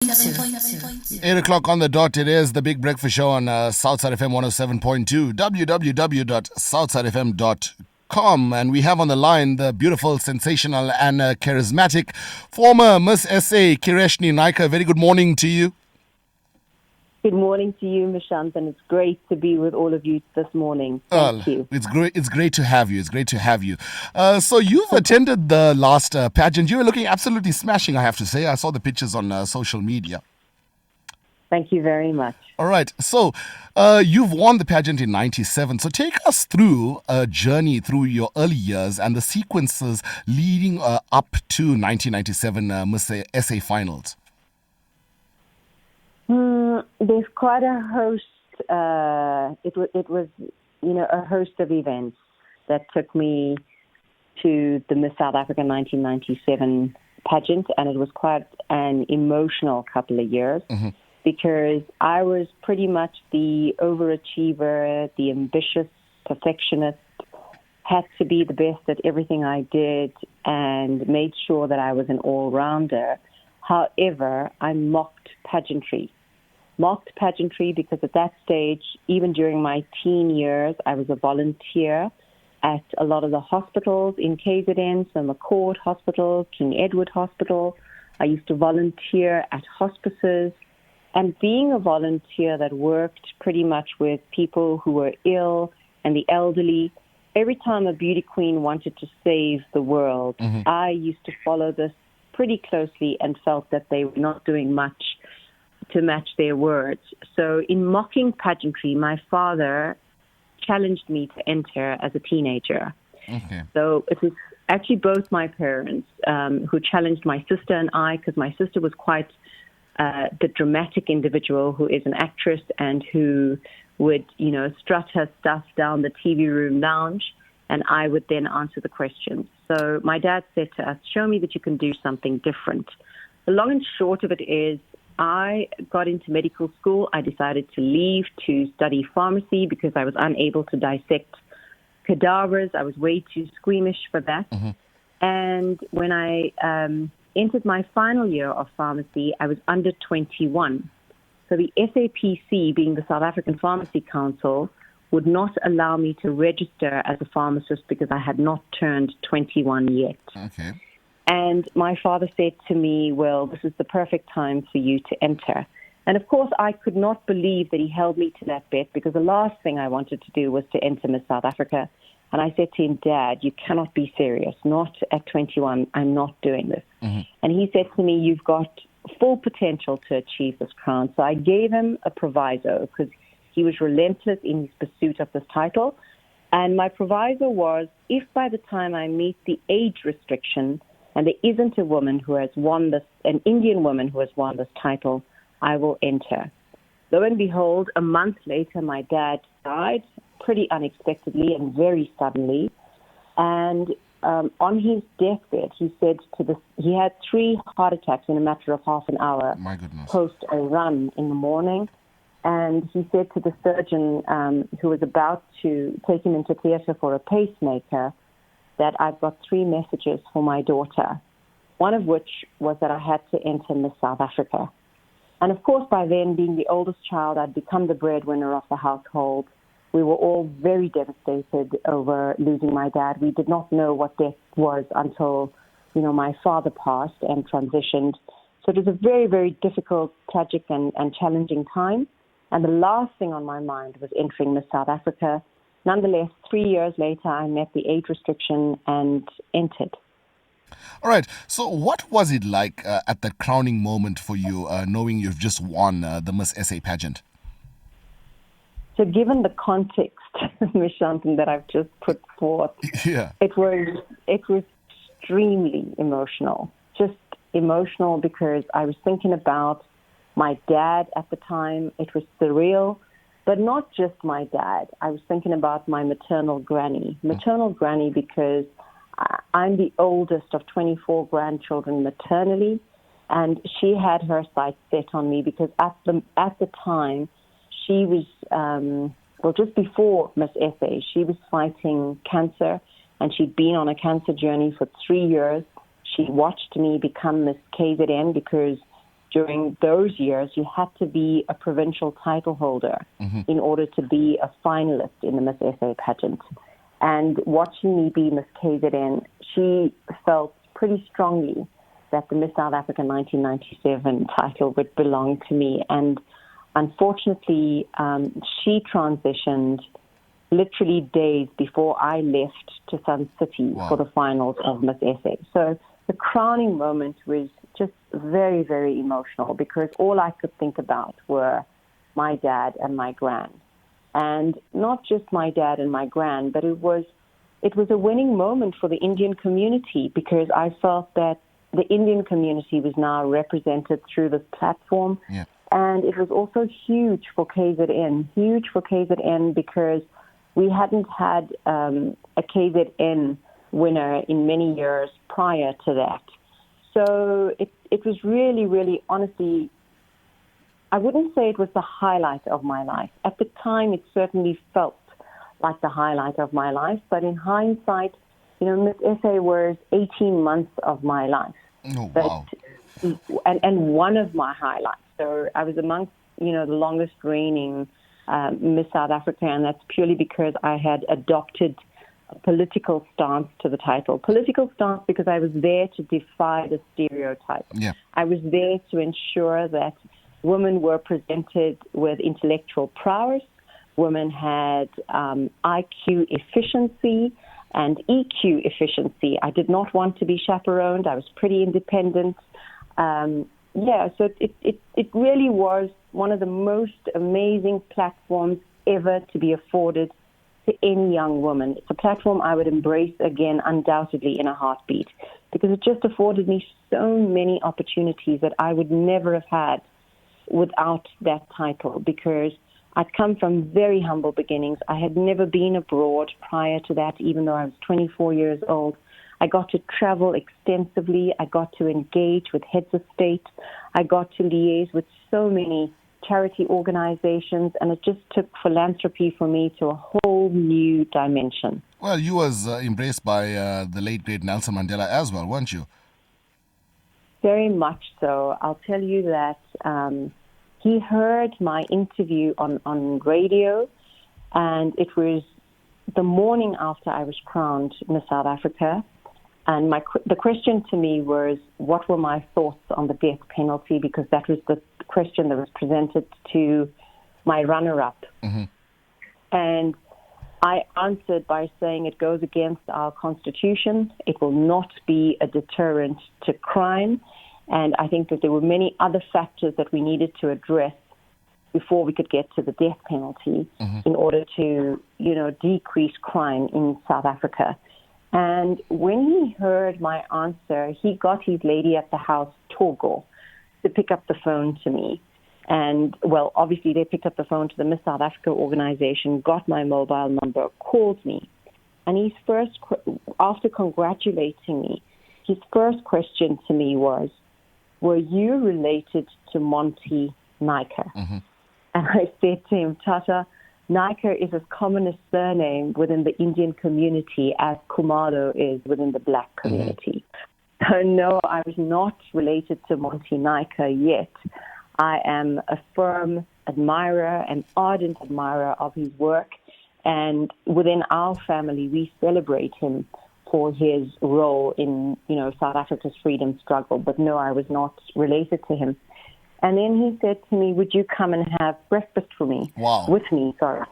8 o'clock on the dot. It is the Big Breakfast Show on Southside FM 107.2, www.southsidefm.com. And we have on the line the beautiful, sensational, and charismatic former Miss SA, Kerishnie Naicker. Very good morning to you. Good morning to you, Mishant, and it's great to be with all of you this morning. Thank you. It's great to have you. It's great to have you. So you've attended the last pageant. You were looking absolutely smashing, I have to say. I saw the pictures on social media. Thank you very much. All right. So you've won the pageant in 97. So take us through a journey through your early years and the sequences leading up to 1997 Miss SA finals. There's quite a host. It was a host of events that took me to the Miss South Africa 1997 pageant, and it was quite an emotional couple of years because I was pretty much the overachiever, the ambitious perfectionist, had to be the best at everything I did, and made sure that I was an all-rounder. However, I mocked pageantry because at that stage, even during my teen years, I was a volunteer at a lot of the hospitals in KZN, so McCord Hospital, King Edward Hospital. I used to volunteer at hospices. And being a volunteer that worked pretty much with people who were ill and the elderly, every time a beauty queen wanted to save the world, I used to follow this pretty closely and felt that they were not doing much to match their words. So in mocking pageantry, my father challenged me to enter as a teenager. Okay. So it was actually both my parents who challenged my sister and I, because my sister was quite the dramatic individual who is an actress and who would, strut her stuff down the TV room lounge, and I would then answer the questions. So my dad said to us, show me that you can do something different. The long and short of it is, I got into medical school. I decided to leave to study pharmacy because I was unable to dissect cadavers. I was way too squeamish for that. And when I entered my final year of pharmacy, I was under 21. So the SAPC, being the South African Pharmacy Council, would not allow me to register as a pharmacist because I had not turned 21 yet. Okay. And my father said to me, well, this is the perfect time for you to enter. And of course, I could not believe that he held me to that bet, because the last thing I wanted to do was to enter Miss South Africa. And I said to him, Dad, you cannot be serious. Not at 21. I'm not doing this. And he said to me, you've got full potential to achieve this crown. So I gave him a proviso because he was relentless in his pursuit of this title. And my proviso was, if by the time I meet the age restriction, and there isn't a woman who has won this, an Indian woman who has won this title, I will enter. Lo and behold, a month later, my dad died pretty unexpectedly and very suddenly. And on his deathbed, he said he had 3 heart attacks in a matter of half an hour. My goodness. Post a run in the morning. And he said to the surgeon who was about to take him into theater for a pacemaker, that I've got 3 messages for my daughter, one of which was that I had to enter Miss South Africa. And of course, by then, being the oldest child, I'd become the breadwinner of the household. We were all very devastated over losing my dad. We did not know what death was until, my father passed and transitioned. So it was a very, very difficult, tragic, and challenging time. And the last thing on my mind was entering Miss South Africa. Nonetheless, 3 years later, I met the age restriction and entered. All right. So what was it like at the crowning moment for you, knowing you've just won the Miss SA pageant? So given the context, Mishant, that I've just put forth, it was extremely emotional. Just emotional because I was thinking about my dad at the time. It was surreal. But not just my dad. I was thinking about my maternal granny. Maternal granny because I'm the oldest of 24 grandchildren maternally, and she had her sights set on me because at the time she was, just before Miss SA, she was fighting cancer, and she'd been on a cancer journey for 3 years. She watched me become Miss KZN because during those years, you had to be a provincial title holder in order to be a finalist in the Miss SA pageant. And watching me be Miss KZN, she felt pretty strongly that the Miss South Africa 1997 title would belong to me. And unfortunately, she transitioned literally days before I left to Sun City for the finals of Miss SA. So the crowning moment was just very, very emotional because all I could think about were my dad and my gran. And not just my dad and my gran, but it was a winning moment for the Indian community because I felt that the Indian community was now represented through this platform. Yeah. And it was also huge for KZN because we hadn't had a KZN winner in many years prior to that. So it was really, really, honestly, I wouldn't say it was the highlight of my life. At the time, it certainly felt like the highlight of my life. But in hindsight, Miss SA was 18 months of my life. Oh, wow. And one of my highlights. So I was amongst, the longest reigning Miss South Africa, and that's purely because I had adopted a political stance to the title. Political stance because I was there to defy the stereotype. Yeah. I was there to ensure that women were presented with intellectual prowess, women had IQ efficiency and EQ efficiency. I did not want to be chaperoned. I was pretty independent. So it really was one of the most amazing platforms ever to be afforded to any young woman. It's a platform I would embrace again, undoubtedly, in a heartbeat, because it just afforded me so many opportunities that I would never have had without that title, because I'd come from very humble beginnings. I had never been abroad prior to that, even though I was 24 years old. I got to travel extensively. I got to engage with heads of state. I got to liaise with so many charity organizations, and it just took philanthropy for me to a whole new dimension. Well, you was embraced by the late, great Nelson Mandela as well, weren't you? Very much so. I'll tell you that he heard my interview on radio, and it was the morning after I was crowned Miss South Africa. And the question to me was, what were my thoughts on the death penalty? Because that was the question that was presented to my runner-up. Mm-hmm. And I answered by saying it goes against our constitution. It will not be a deterrent to crime. And I think that there were many other factors that we needed to address before we could get to the death penalty in order to, decrease crime in South Africa. And when he heard my answer, he got his lady at the house, Togo, to pick up the phone to me. And, well, obviously they picked up the phone to the Miss South Africa organization, got my mobile number, called me. And his first, after congratulating me, his first question to me was, were you related to Monty Naicker? Mm-hmm. And I said to him, Tata, Naicker is as common a surname within the Indian community as Kumalo is within the black community. So no, I was not related to Monty Naicker yet. I am a firm admirer, an ardent admirer of his work. And within our family, we celebrate him for his role in, South Africa's freedom struggle. But no, I was not related to him. And then he said to me, would you come and have breakfast for me? Wow. With me, sorry.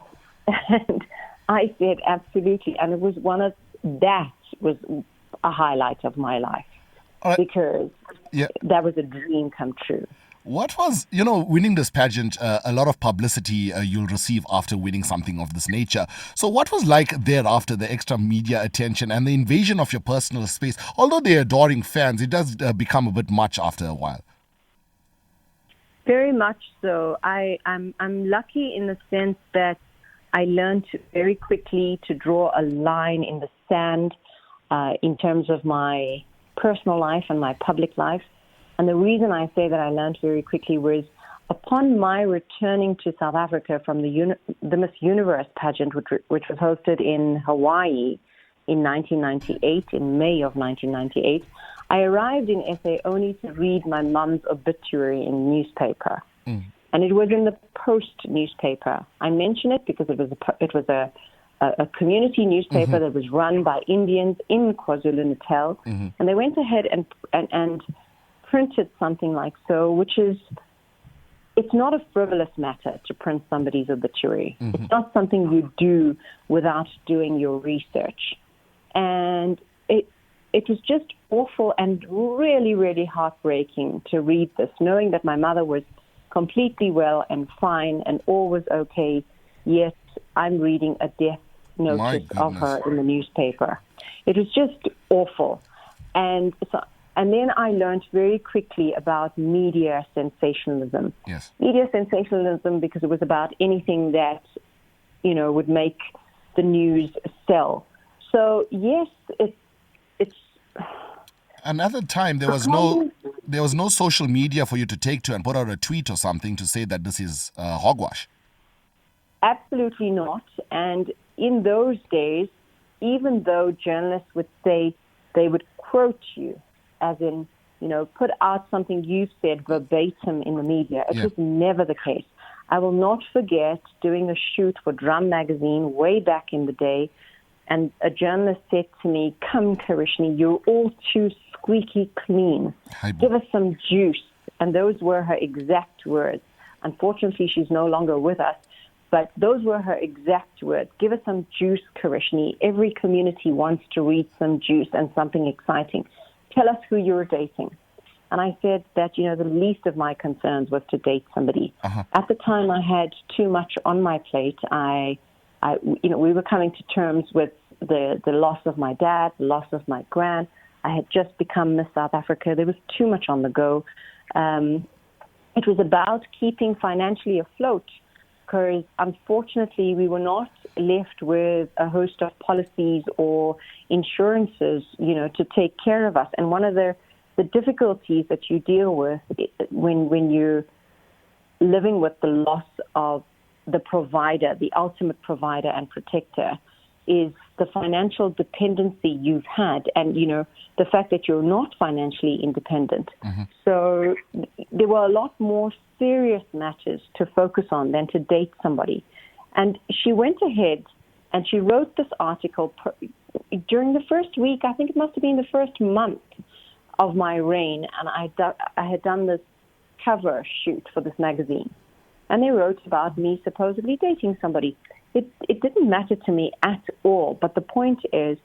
And I said, absolutely. And it was that was a highlight of my life. Because that was a dream come true. What was, winning this pageant, a lot of publicity you'll receive after winning something of this nature. So what was like thereafter, the extra media attention and the invasion of your personal space? Although they're adoring fans, it does become a bit much after a while. Very much so. I'm lucky in the sense that I learned very quickly to draw a line in the sand in terms of my personal life and my public life. And the reason I say that I learned very quickly was upon my returning to South Africa from the Miss Universe pageant, which was hosted in Hawaii in 1998, in May of 1998, I arrived in SA only to read my mum's obituary in the newspaper. And it was in the Post newspaper. I mention it because it was a community newspaper that was run by Indians in KwaZulu-Natal. And they went ahead and printed something like so, which is, it's not a frivolous matter to print somebody's obituary. It's not something you do without doing your research. And it was just awful and really, really heartbreaking to read this, knowing that my mother was completely well and fine and all was okay, yet I'm reading a death notice of her in the newspaper. It was just awful. And then I learned very quickly about media sensationalism. Yes. Media sensationalism, because it was about anything that, would make the news sell. So yes, it's another time there was no social media for you to take to and put out a tweet or something to say that this is hogwash. Absolutely not. And in those days, even though journalists would say, they would quote you, as in, put out something you've said verbatim in the media. It was never the case. I will not forget doing a shoot for Drum magazine way back in the day, and a journalist said to me, "Come, Kerishnie, you're all too squeaky clean. Give us some juice." And those were her exact words. Unfortunately, she's no longer with us, but those were her exact words. "Give us some juice, Kerishnie. Every community wants to read some juice and something exciting. Tell us who you're dating." And I said that, the least of my concerns was to date somebody. At the time, I had too much on my plate. We were coming to terms with the loss of my dad, the loss of my gran. I had just become Miss South Africa. There was too much on the go. It was about keeping financially afloat, because unfortunately we were not left with a host of policies or insurances, to take care of us. And one of the difficulties that you deal with when you're living with the loss of the provider, the ultimate provider and protector, is the financial dependency you've had and, the fact that you're not financially independent. So there were a lot more serious matters to focus on than to date somebody. And she went ahead and she wrote this article during the first week. I think it must have been the first month of my reign, and I had done this cover shoot for this magazine. And they wrote about me supposedly dating somebody. It didn't matter to me at all. But the point is,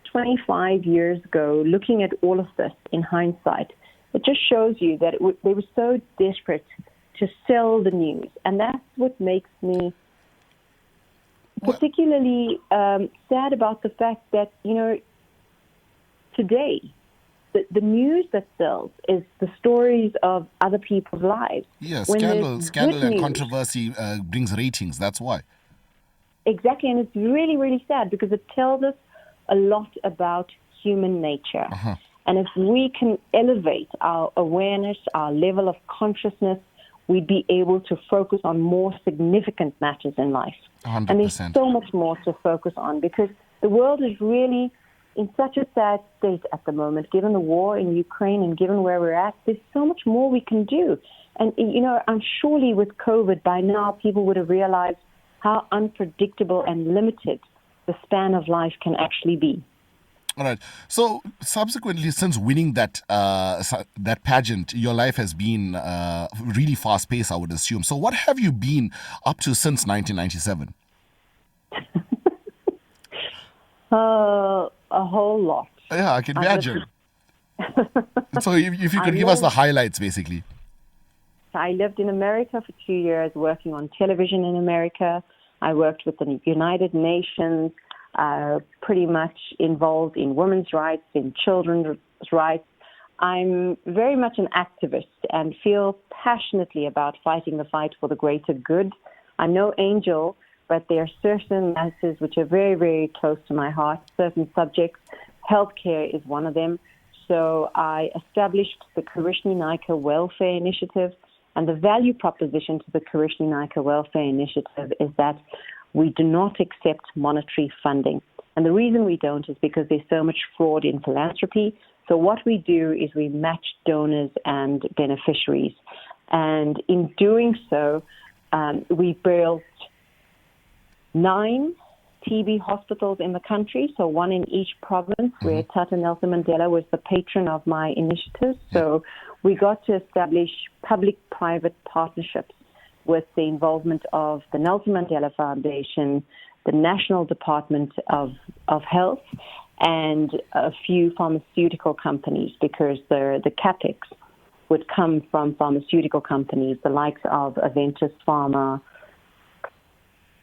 25 years ago, looking at all of this in hindsight, it just shows you that they were so desperate to sell the news. And that's what makes me particularly sad about the fact that, today, the news that sells is the stories of other people's lives. Yeah, scandal and controversy brings ratings. That's why. Exactly, and it's really, really sad because it tells us a lot about human nature. And if we can elevate our awareness, our level of consciousness, we'd be able to focus on more significant matters in life. 100%. And there's so much more to focus on because the world is really in such a sad state at the moment, given the war in Ukraine and given where we're at. There's so much more we can do. And, I'm surely with COVID, by now people would have realized how unpredictable and limited the span of life can actually be. All right. So subsequently, since winning that pageant, your life has been really fast-paced, I would assume. So what have you been up to since 1997? A whole lot. Yeah, I can imagine. So if you could give us the highlights, basically. I lived in America for 2 years, working on television in America. I worked with the United Nations, pretty much involved in women's rights, in children's rights. I'm very much an activist and feel passionately about fighting the fight for the greater good. I'm no angel, but there are certain matters which are very, very close to my heart, certain subjects. Healthcare is one of them. So I established the Kerishnie Naicker Welfare Initiative. And the value proposition to the Kerishnie Naicker Welfare Initiative is that we do not accept monetary funding. And the reason we don't is because there's so much fraud in philanthropy. So what we do is we match donors and beneficiaries. And in doing so, we built 9 TB hospitals in the country, so 1 in each province, where Tata Nelson Mandela was the patron of my initiative. So we got to establish public-private partnerships with the involvement of the Nelson Mandela Foundation, the National Department of Health, and a few pharmaceutical companies, because the capex would come from pharmaceutical companies, the likes of Aventis Pharma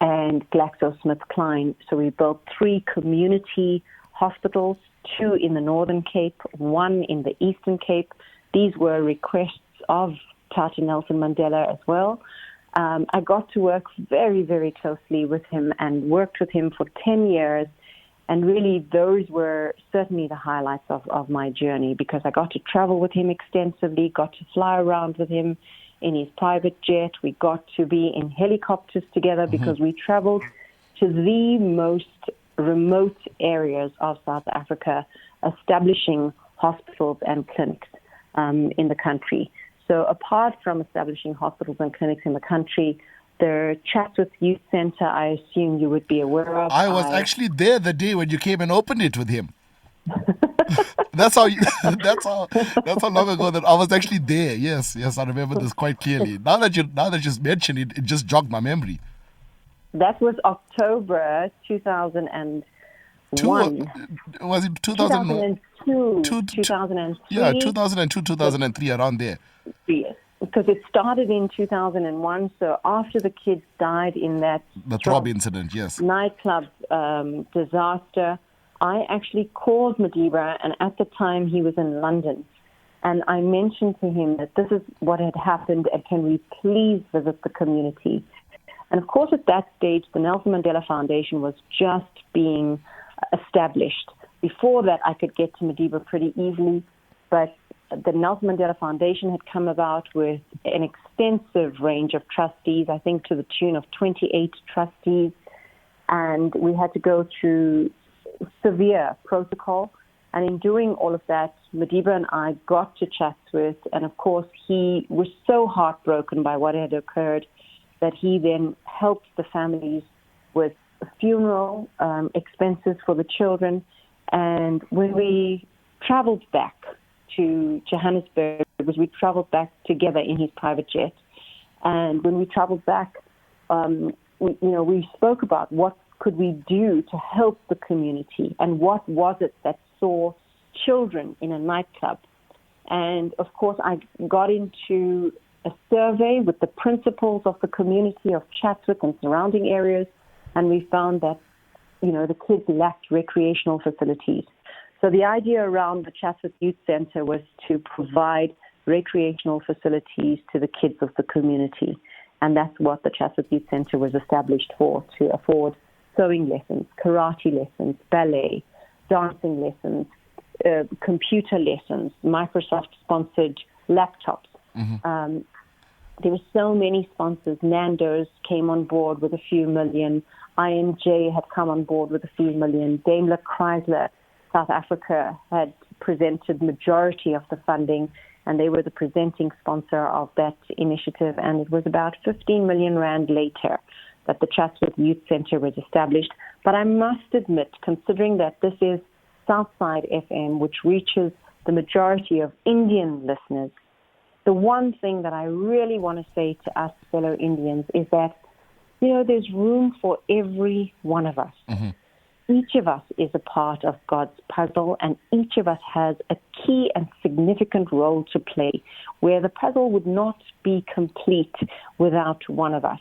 and GlaxoSmithKline. So we built 3 community hospitals, 2 in the Northern Cape, 1 in the Eastern Cape. These were requests of Tata Nelson Mandela as well. I got to work very, very closely with him and worked with him for 10 years. And really, those were certainly the highlights of my journey, because I got to travel with him extensively, got to fly around with him in his private jet. We got to be in helicopters together because we traveled to the most remote areas of South Africa, establishing hospitals and clinics in the country. So apart from establishing hospitals and clinics in the country, the Chatsworth Youth Center, I assume you would be aware of. I was actually there the day when you came and opened it with him. That's how long ago that I was actually there. Yes, I remember this quite clearly. Now that you mentioned it, it just jogged my memory. That was October 2001. Was it 2002? 2003. Yeah, 2002, 2003, around there. Yes, because it started in 2001. So after the kids died in that Throb incident, yes, nightclub disaster, I actually called Madiba, and at the time he was in London. And I mentioned to him that this is what had happened, and can we please visit the community? And of course, at that stage, the Nelson Mandela Foundation was just being established. Before that, I could get to Madiba pretty easily, but the Nelson Mandela Foundation had come about with an extensive range of trustees, I think to the tune of 28 trustees, and we had to go through severe protocol. And in doing all of that, Madiba and I got to Chatsworth, and of course he was so heartbroken by what had occurred that he then helped the families with funeral expenses for the children. And when we traveled back to Johannesburg, we traveled back together in his private jet. And when we traveled back, we spoke about what could we do to help the community, and what was it that saw children in a nightclub. And of course, I got into a survey with the principals of the community of Chatsworth and surrounding areas, and we found that, the kids lacked recreational facilities. So the idea around the Chatsworth Youth Center was to provide recreational facilities to the kids of the community. And that's what the Chatsworth Youth Center was established for, to afford sewing lessons, karate lessons, ballet, dancing lessons, computer lessons, Microsoft-sponsored laptops. There were so many sponsors. Nando's came on board with a few million. INJ had come on board with a few million. Daimler Chrysler, South Africa, had presented majority of the funding, and they were the presenting sponsor of that initiative. And it was about 15 million rand later that the Chatsworth Youth Center was established. But I must admit, considering that this is Southside FM, which reaches the majority of Indian listeners, the one thing that I really want to say to us fellow Indians is that, there's room for every one of us. Each of us is a part of God's puzzle, and each of us has a key and significant role to play, where the puzzle would not be complete without one of us.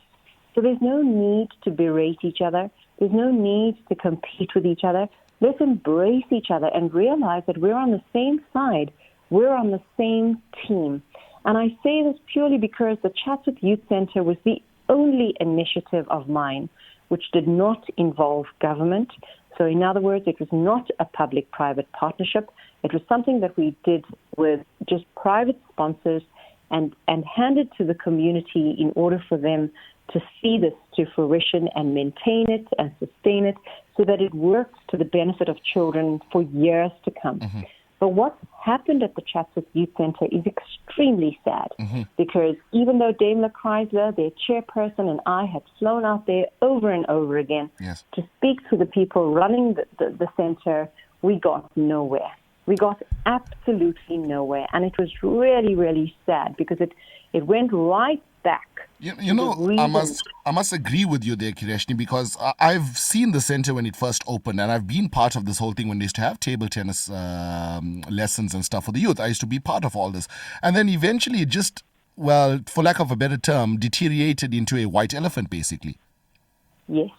So there's no need to berate each other. There's no need to compete with each other. Let's embrace each other and realize that we're on the same side. We're on the same team. And I say this purely because the Chatsworth Youth Center was the only initiative of mine which did not involve government. So in other words, it was not a public-private partnership. It was something that we did with just private sponsors and handed to the community in order for them to see this to fruition and maintain it and sustain it so that it works to the benefit of children for years to come. But what happened at the Chatsworth Youth Centre is extremely sad because even though Daimler Chrysler, their chairperson, and I had flown out there over and over again to speak to the people running the centre, we got nowhere. We got absolutely nowhere. And it was really, really sad because it went right back. You know, I must agree with you there, Kerishnie, because I've seen the center when it first opened, and I've been part of this whole thing when they used to have table tennis lessons and stuff for the youth. I used to be part of all this. And then eventually it just, well, for lack of a better term, deteriorated into a white elephant, basically. Yes.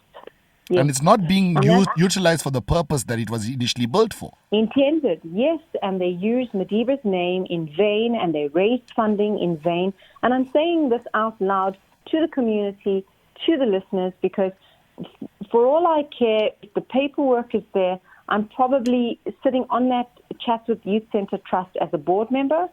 And it's not being utilized for the purpose that it was initially built for. Intended, yes, and they used Madiba's name in vain and they raised funding in vain. And I'm saying this out loud to the community, to the listeners, because for all I care, if the paperwork is there, I'm probably sitting on that Chatsworth Youth Centre Trust as a board member,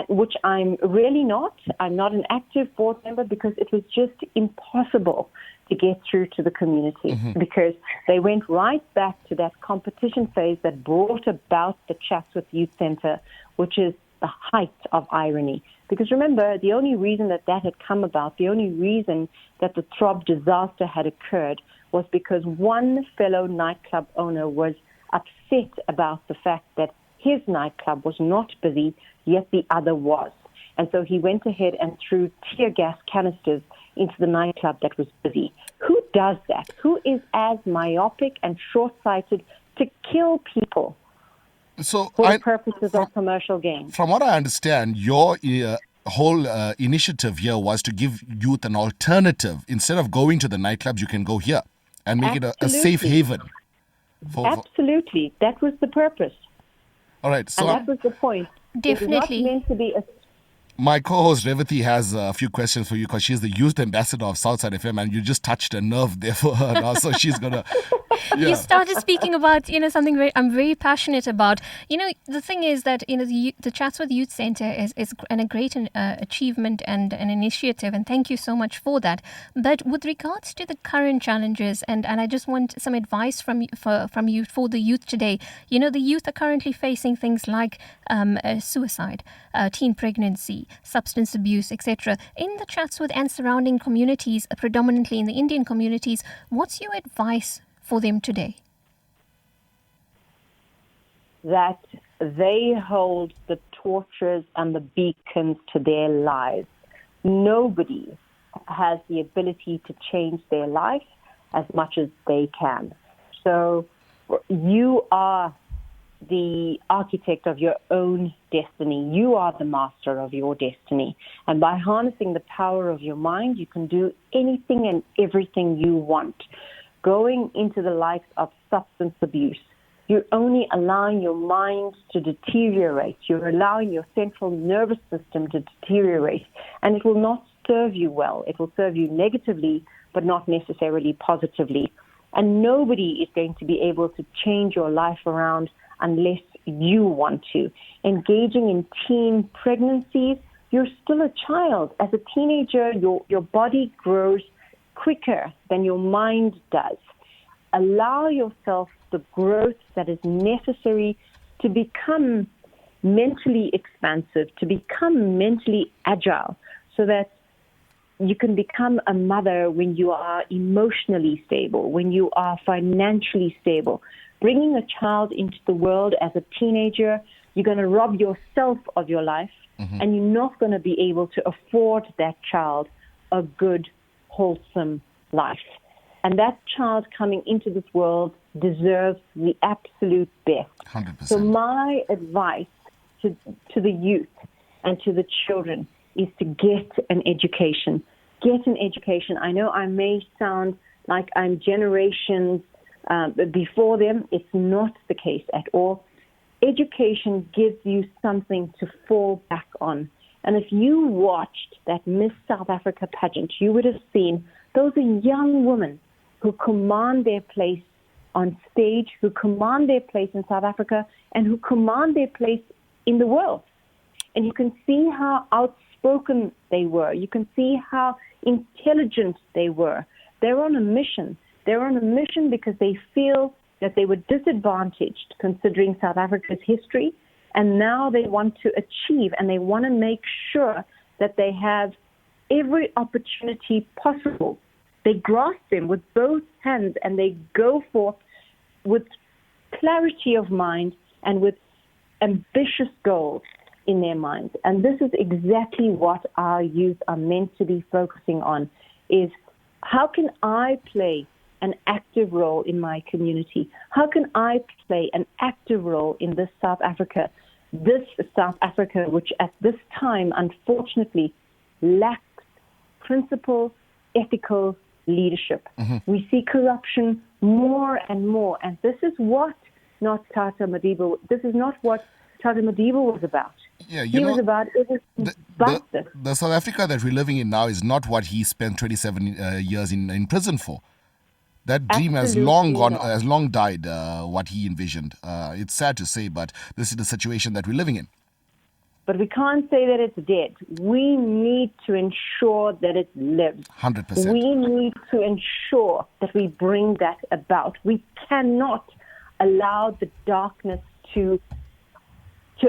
which I'm really not. I'm not an active board member because it was just impossible to get through to the community because they went right back to that competition phase that brought about the Chatsworth Youth Centre, which is the height of irony. Because remember, the only reason that had come about, the only reason that the Throb disaster had occurred was because one fellow nightclub owner was upset about the fact that his nightclub was not busy, yet the other was. And so he went ahead and threw tear gas canisters into the nightclub that was busy. Who does that? Who is as myopic and short-sighted to kill people for the purposes of commercial gain? From what I understand, your whole initiative here was to give youth an alternative. Instead of going to the nightclubs, you can go here and make it a safe haven. Absolutely. That was the purpose. All right. So and that was the point. Definitely. It was not meant to be a... My co-host Revati has a few questions for you because she's the youth ambassador of Southside FM, and you just touched a nerve there for her now, so she's gonna. Yeah. You started speaking about something I'm very passionate about. The thing is that the Chatsworth Youth Centre is a great achievement and an initiative, and thank you so much for that. But with regards to the current challenges, and I just want some advice from you for the youth today. The youth are currently facing things like suicide, teen pregnancy, substance abuse, etc. In the Chatsworth and surrounding communities, predominantly in the Indian communities, what's your advice for them today? That they hold the torches and the beacons to their lives. Nobody has the ability to change their life as much as they can. So you are the architect of your own destiny. You are the master of your destiny. And by harnessing the power of your mind, you can do anything and everything you want. Going into the likes of substance abuse, you're only allowing your mind to deteriorate. You're allowing your central nervous system to deteriorate. And it will not serve you well. It will serve you negatively, but not necessarily positively. And nobody is going to be able to change your life around unless you want to. Engaging in teen pregnancies, you're still a child. As a teenager, your body grows quicker than your mind does. Allow yourself the growth that is necessary to become mentally expansive, to become mentally agile, so that you can become a mother when you are emotionally stable, when you are financially stable. Bringing a child into the world as a teenager, you're going to rob yourself of your life, and you're not going to be able to afford that child a good, wholesome life. And that child coming into this world deserves the absolute best. 100%. So my advice to the youth and to the children is to get an education. Get an education. I know I may sound like I'm generations before them. It's not the case at all. Education gives you something to fall back on. And if you watched that Miss South Africa pageant, you would have seen those are young women who command their place on stage, who command their place in South Africa, and who command their place in the world. And you can see how outspoken they were. You can see how intelligent they were. They're on a mission. They're on a mission because they feel that they were disadvantaged considering South Africa's history, And now they want to achieve, and they want to make sure that they have every opportunity possible. They grasp them with both hands, and they go forth with clarity of mind and with ambitious goals in their minds. And this is exactly what our youth are meant to be focusing on, is how can I play an active role in my community? How can I play an active role in this South Africa? This South Africa, which at this time, unfortunately, lacks principle, ethical leadership. We see corruption more and more, and this is what Tata Madiba was about. Yeah, he was about justice. The South Africa that we're living in now is not what he spent 27 years in prison for. That dream has long gone, has long died, what he envisioned. It's sad to say, but this is the situation that we're living in. But we can't say that it's dead. We need to ensure that it lives. 100%. We need to ensure that we bring that about. We cannot allow the darkness to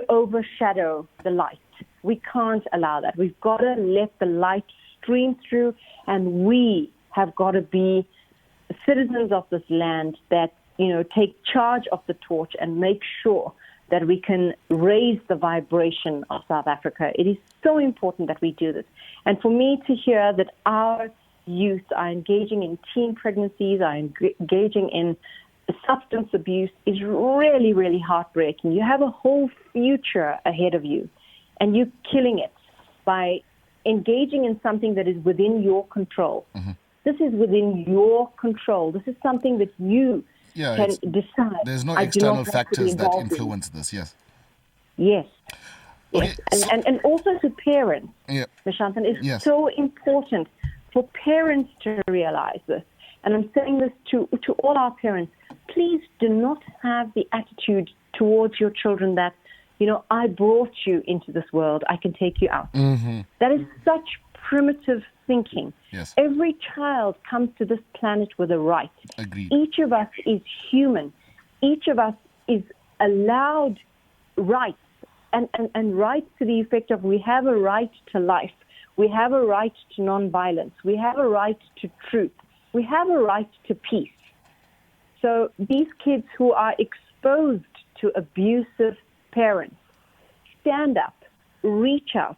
overshadow the light. We can't allow that. We've got to let the light stream through, and we have got to be citizens of this land that, take charge of the torch and make sure that we can raise the vibration of South Africa. It is so important that we do this. And for me to hear that our youth are engaging in teen pregnancies, are engaging in substance abuse is really, really heartbreaking. You have a whole future ahead of you, and you're killing it by engaging in something that is within your control. This is within your control. This is something that you can decide. There's no external factors that influence this, yes. Yes. Okay. Yes. And also to parents, Nishantan, it's so important for parents to realize this. And I'm saying this to all our parents. Please do not have the attitude towards your children that, I brought you into this world, I can take you out. That is such primitive thinking. Yes. Every child comes to this planet with a right. Agreed. Each of us is human. Each of us is allowed rights, and rights to the effect of we have a right to life. We have a right to nonviolence. We have a right to truth. We have a right to peace. So these kids who are exposed to abusive parents, stand up, reach out,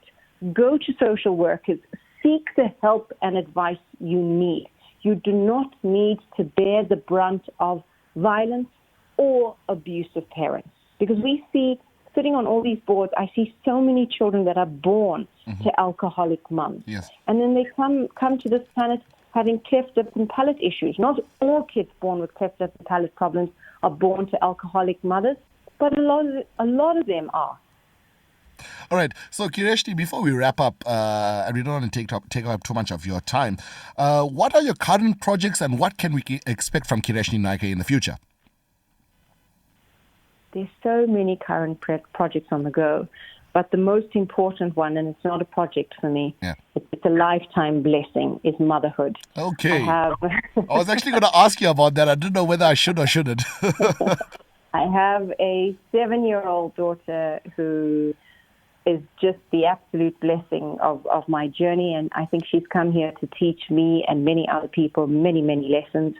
go to social workers, seek the help and advice you need. You do not need to bear the brunt of violence or abusive parents. Because we see, sitting on all these boards, I see so many children that are born to alcoholic moms. Yes. And then they come to this planet having cleft lip and palate issues. Not all kids born with cleft lip and palate problems are born to alcoholic mothers, but a lot of them are. All right. So, Kerishnie, before we wrap up, and we don't want to take up too much of your time, what are your current projects and what can we expect from Kerishnie Naicker in the future? There's so many current projects on the go, but the most important one, and it's not a project for me, it's a lifetime blessing, is motherhood. Okay. I was actually going to ask you about that. I didn't know whether I should or shouldn't. I have a 7-year-old daughter who is just the absolute blessing of my journey, and I think she's come here to teach me and many other people many, many lessons.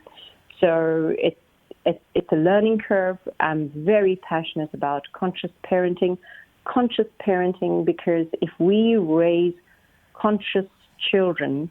So it's a learning curve. I'm very passionate about conscious parenting because if we raise conscious children,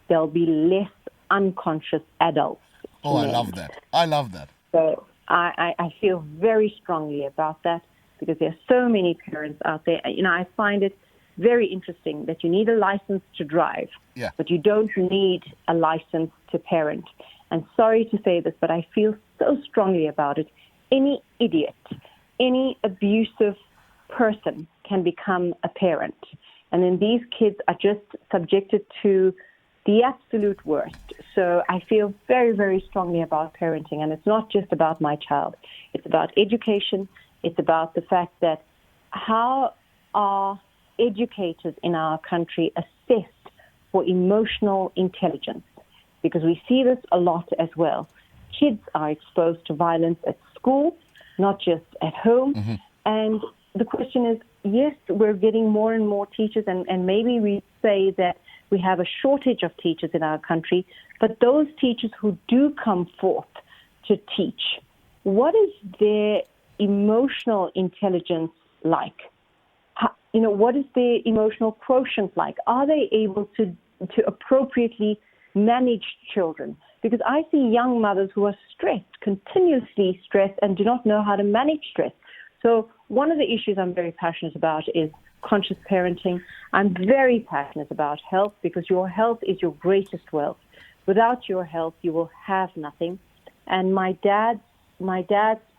there'll be less unconscious adults. Oh, I love that. So I feel very strongly about that, because there are so many parents out there. I find it very interesting that you need a license to drive, but you don't need a license to parent. And sorry to say this, but I feel so strongly about it. Any idiot, any abusive person can become a parent. And then these kids are just subjected to the absolute worst. So I feel very, very strongly about parenting. And it's not just about my child. It's about education. It's about the fact that how are educators in our country assessed for emotional intelligence? Because we see this a lot as well. Kids are exposed to violence at school, not just at home. And the question is, yes, we're getting more and more teachers, and maybe we say that we have a shortage of teachers in our country, but those teachers who do come forth to teach, what is their emotional intelligence like? What is their emotional quotient like? Are they able to appropriately manage children? Because I see young mothers who are stressed, continuously stressed, and do not know how to manage stress. So one of the issues I'm very passionate about is conscious parenting. I'm very passionate about health because your health is your greatest wealth. Without your health, you will have nothing. And my dad's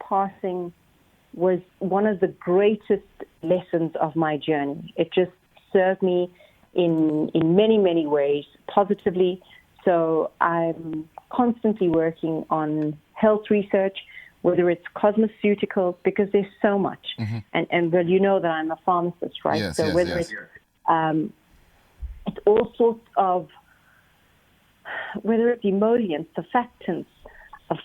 passing was one of the greatest lessons of my journey. It just served me in many, many ways positively. So I'm constantly working on health research, whether it's cosmeceuticals, because there's so much. Mm-hmm. And well, you know that I'm a pharmacist, right? Yes, so yes, whether yes. It's all sorts of, whether it's emollients, surfactants,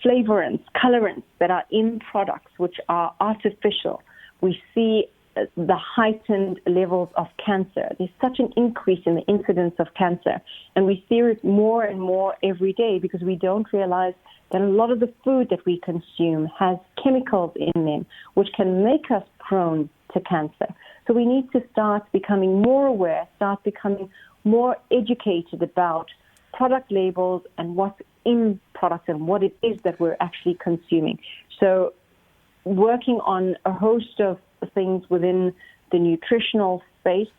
flavorants, colorants that are in products which are artificial. We see the heightened levels of cancer. There's such an increase in the incidence of cancer, and we see it more and more every day because we don't realize that a lot of the food that we consume has chemicals in them which can make us prone to cancer. So we need to start becoming more aware, start becoming more educated about product labels and what's in products and what it is that we're actually consuming. So working on a host of things within the nutritional space,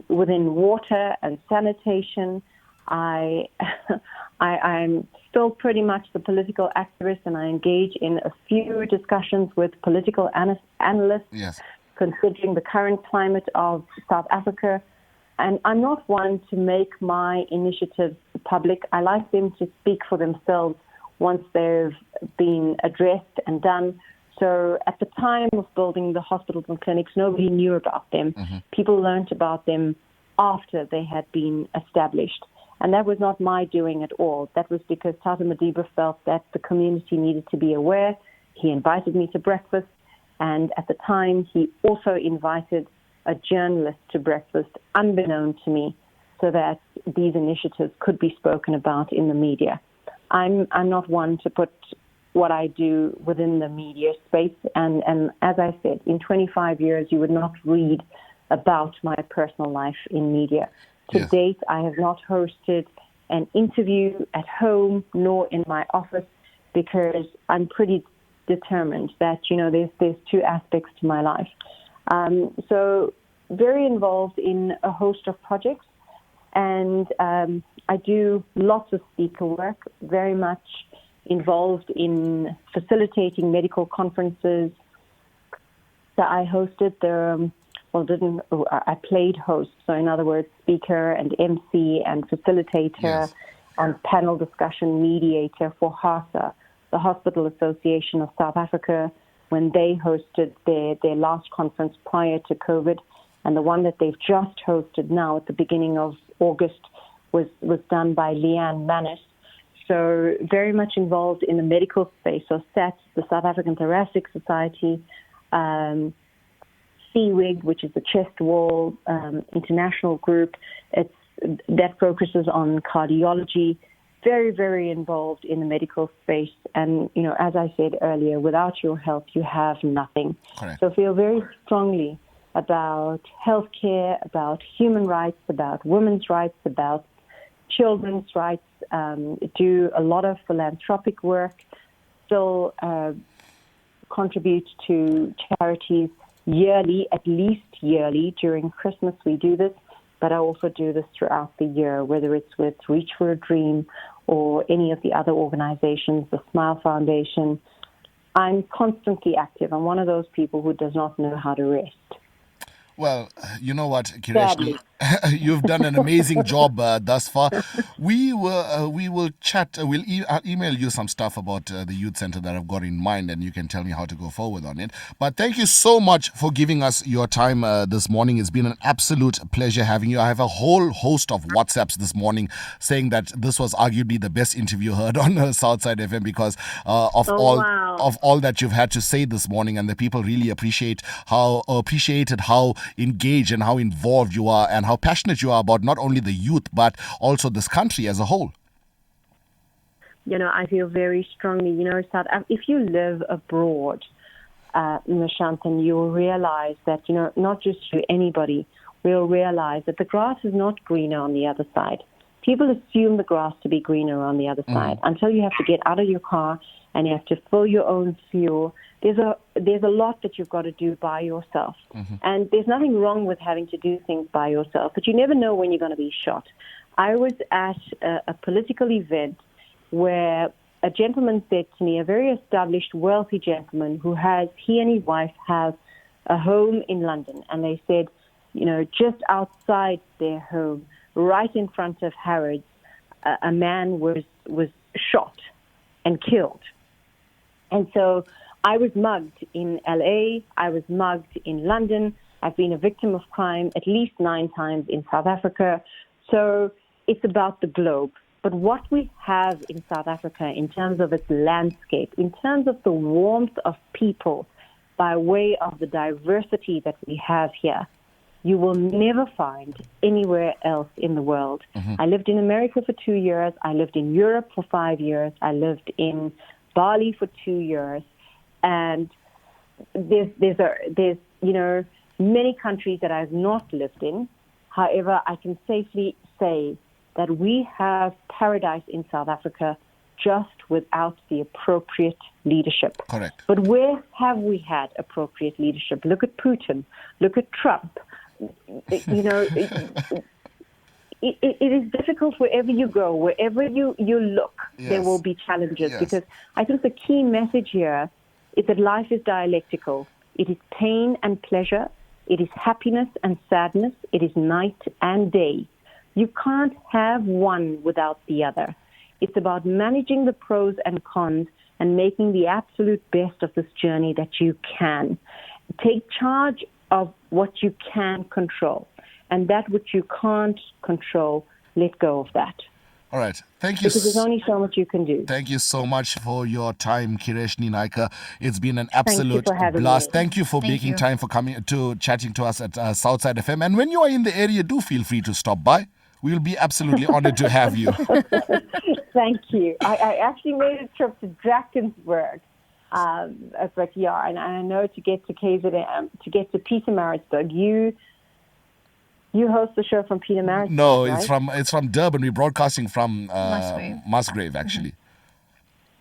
within water and sanitation. I'm still pretty much the political activist, and I engage in a few discussions with political analysts, Yes. considering the current climate of South Africa. And I'm not one to make my initiatives public. I like them to speak for themselves once they've been addressed and done. So at the time of building the hospitals and clinics, nobody knew about them. Mm-hmm. People learned about them after they had been established. And that was not my doing at all. That was because Tata Madiba felt that the community needed to be aware. He invited me to breakfast. And at the time, he also invited a journalist to breakfast, unbeknown to me, so that these initiatives could be spoken about in the media. I'm not one to put what I do within the media space. And as I said, in 25 years, you would not read about my personal life in media. To Yes. date, I have not hosted an interview at home nor in my office because I'm pretty determined that, there's two aspects to my life. So very involved in a host of projects, and I do lots of speaker work, very much involved in facilitating medical conferences that I hosted. I played host, so in other words, speaker and MC and facilitator Yes. and panel discussion mediator for HASA, the Hospital Association of South Africa, when they hosted their last conference prior to COVID. And the one that they've just hosted now at the beginning of August was done by Leanne Mannis. So very much involved in the medical space. So SATS, the South African Thoracic Society, CWIG, which is the chest wall international group. That focuses on cardiology. Very, very involved in the medical space. And, as I said earlier, without your health, you have nothing. Correct. So feel very strongly about healthcare, about human rights, about women's rights, about children's rights, do a lot of philanthropic work, still contribute to charities yearly, at least yearly. During Christmas we do this, but I also do this throughout the year, whether it's with Reach for a Dream or any of the other organizations, the Smile Foundation. I'm constantly active. I'm one of those people who does not know how to rest. Well, you know what, Kerishnie? You've done an amazing job thus far. We will chat. I'll email you some stuff about the youth center that I've got in mind, and you can tell me how to go forward on it. But thank you so much for giving us your time this morning. It's been an absolute pleasure having you. I have a whole host of WhatsApps this morning saying that this was arguably the best interview heard on Southside FM because of all that you've had to say this morning, and the people really appreciated how engaged and how involved you are and how passionate you are about not only the youth but also this country as a whole. I feel very strongly. If you live abroad, Nishant, you'll realize that, not just you, anybody will realize that the grass is not greener on the other side. People assume the grass to be greener on the other side until you have to get out of your car and you have to fill your own fuel. There's a lot that you've got to do by yourself. And there's nothing wrong with having to do things by yourself, but you never know when you're going to be shot. I was at a political event where a gentleman said to me, a very established, wealthy gentleman he and his wife have a home in London. And they said, just outside their home, right in front of Harrods, a man was shot and killed. And so I was mugged in LA, I was mugged in London, I've been a victim of crime at least 9 times in South Africa. So it's about the globe. But what we have in South Africa in terms of its landscape, in terms of the warmth of people, by way of the diversity that we have here, you will never find anywhere else in the world. I lived in America for 2 years. I lived in Europe for 5 years. I lived in Bali for 2 years. And there's many countries that I've not lived in. However, I can safely say that we have paradise in South Africa just without the appropriate leadership. Correct. But where have we had appropriate leadership? Look at Putin. Look at Trump. It is difficult wherever you go, wherever you look, there will be challenges. Because I think the key message here is that life is dialectical. It is pain and pleasure. It is happiness and sadness. It is night and day. You can't have one without the other. It's about managing the pros and cons and making the absolute best of this journey that you can. Take charge of what you can control, and that which you can't control, let go of that. All right. Thank you. Because there's only so much you can do. Thank you so much for your time, Kerishnie Naicker. It's been an absolute blast. Me. Thank you for making time for coming to chatting to us at Southside FM. And when you are in the area, do feel free to stop by. We'll be absolutely honored to have you. Thank you. I actually made a trip to Drakensberg, but and I know to get to KZN, to get to Pietermaritzburg, you host the show from Pietermaritzburg. No, right? it's from Durban. We're broadcasting from Musgrave, actually.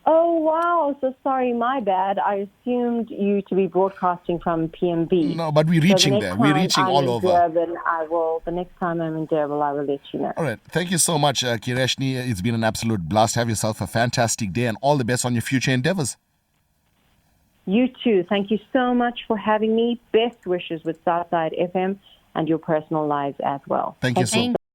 Oh, wow. So sorry, my bad. I assumed you to be broadcasting from PMB. No, but we're reaching there. We're reaching all over. Durban, the next time I'm in Durban, I will let you know. All right. Thank you so much, Kerishnie. It's been an absolute blast. Have yourself a fantastic day and all the best on your future endeavors. You too. Thank you so much for having me. Best wishes with Southside FM and your personal lives as well. Thank you so much.